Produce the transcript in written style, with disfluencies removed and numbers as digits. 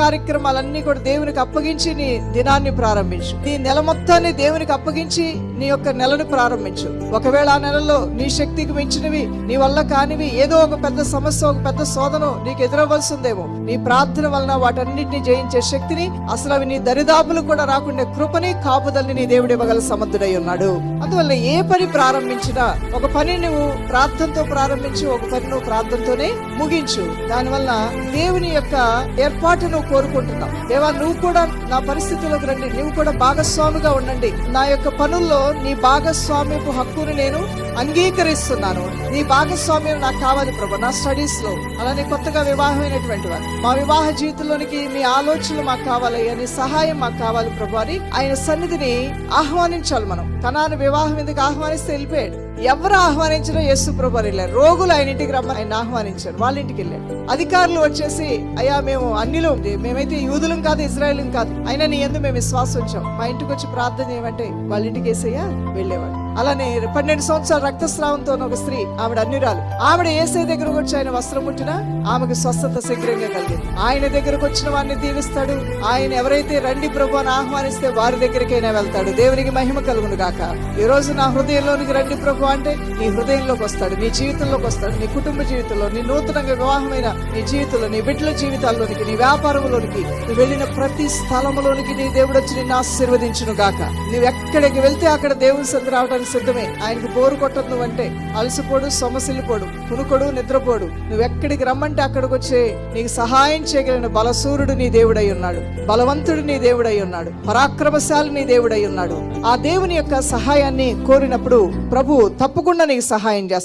కార్యక్రమాలన్నీ కూడా దేవునికి అప్పగించి నీ దినాన్ని ప్రారంభించు. నీ నెల మొత్తాన్ని దేవునికి అప్పగించి నీ యొక్క నెలను ప్రారంభించు. ఒకవేళ ఆ నెలలో నీ శక్తికి మించినవి, నీ వల్ల కానివి, ఏదో ఒక పెద్ద సమస్య, ఒక పెద్ద శోధన నీకు ఎదురవలసిందేమో, నీ ప్రార్థన వలన వాటన్నిటిని జయించే శక్తిని, అసలు అవి నీ దరిదాపులు కూడా రాకుండా కృపని, కాపుదల్ని నీ దేవుడు ఇవ్వగల సమర్థుడై ఉన్నాడు. అందువల్ల ఏ పని ప్రారంభించినా ఒక పని నువ్వు ప్రార్థనతో ప్రారంభించు, ఒక పని నువ్వు ప్రార్థనతోనే ముగించు. దానివల్ల దేవుని యొక్క ఏర్పాటును కోరుకుంటున్నావు. దేవా, నువ్వు కూడా నా పరిస్థితులకు రండి, నువ్వు కూడా భాగస్వామిగా ఉండండి. నా యొక్క పనుల్లో నీ భాగస్వామ్యపు హక్కును నేను అంగీకరిస్తున్నాను. నీ భాగస్వామ్యం నాకు కావాలి ప్రభు, నా స్టడీస్ లో. అలానే కొత్తగా వివాహమైనటువంటి వారు, మా వివాహ జీవితంలోనికి మీ ఆలోచనలు మాకు కావాలి, నీ సహాయం మాకు కావాలి ప్రభు అని ఆయన సన్నిధిని ఆహ్వానించాలి. మనం కనాను వివాహం ఎందుకు ఆహ్వానిస్తే వెళ్ళిపోయాడు. ఎవరు ఆహ్వానించారో యేసు ప్రభు వెళ్ళారు. రోగులు ఆయన ఇంటికి రమ్మని ఆయన ఆహ్వానించారు, వాళ్ళ ఇంటికి వెళ్ళారు. అధికారులు వచ్చేసి, అయ్యా మేము అన్నిలో, మేమైతే యూదులం కాదు, ఇజ్రాయేలుం కాదు, అయినా నీ యందు మేము విశ్వాసం వచ్చాం, మా ఇంటికి వచ్చి ప్రార్థన చేయమంటే వాళ్ళ ఇంటికి యేసయ్య వెళ్ళేవాడు. అలానే 12 సంవత్సరాల రక్తస్రావంతో ఒక స్త్రీ, ఆవిడ అన్యురాలు, ఆవిడ యేసయ్య దగ్గరకు వచ్చి ఆయన వస్త్రం ముట్టినా ఆమెకు స్వస్థత శీఘ్రంగా కలిగింది. ఆయన దగ్గరకు వచ్చిన వారిని దీవిస్తాడు. ఆయన ఎవరైతే రండి ప్రభు అని ఆహ్వానిస్తే వారి దగ్గరికైనా వెళ్తాడు. దేవునికి మహిమ కలుగును గాక. ఈ రోజు నా హృదయంలోనికి రండి ప్రభు అంటే నీ హృదయంలోకి వస్తాడు, నీ జీవితంలోకి వస్తాడు, నీ కుటుంబ జీవితంలో, నీ నూతనంగా వివాహమైన నీ జీవితంలో, నీ బిడ్డల జీవితాల్లోనికి, నీ వ్యాపారంలోనికి, నువ్వు వెళ్ళిన ప్రతి స్థలంలోనికి నీ దేవుడు వచ్చి నిన్ను ఆశీర్వదించును గాక. నువ్వు ఎక్కడికి వెళ్తే అక్కడ దేవుని సందు రావడానికి సిద్ధమే. ఆయనకు బోరు కొట్టదు నువ్వంటే, అలసిపోడు, సొమసిల్లిపోడు, కునుకొడు, నిద్రపోడు. నువ్వు ఎక్కడికి రమ్మంటే అక్కడికి వచ్చే నీకు సహాయం చేయగలిగిన బలసూరుడు నీ దేవుడై ఉన్నాడు, బలవంతుడు నీ దేవుడై ఉన్నాడు, పరాక్రమశాలి నీ దేవుడై ఉన్నాడు. ఆ దేవుని యొక్క సహాయాన్ని కోరినప్పుడు ప్రభు తప్పకుండా నీకు సహాయం చేస్తాడు.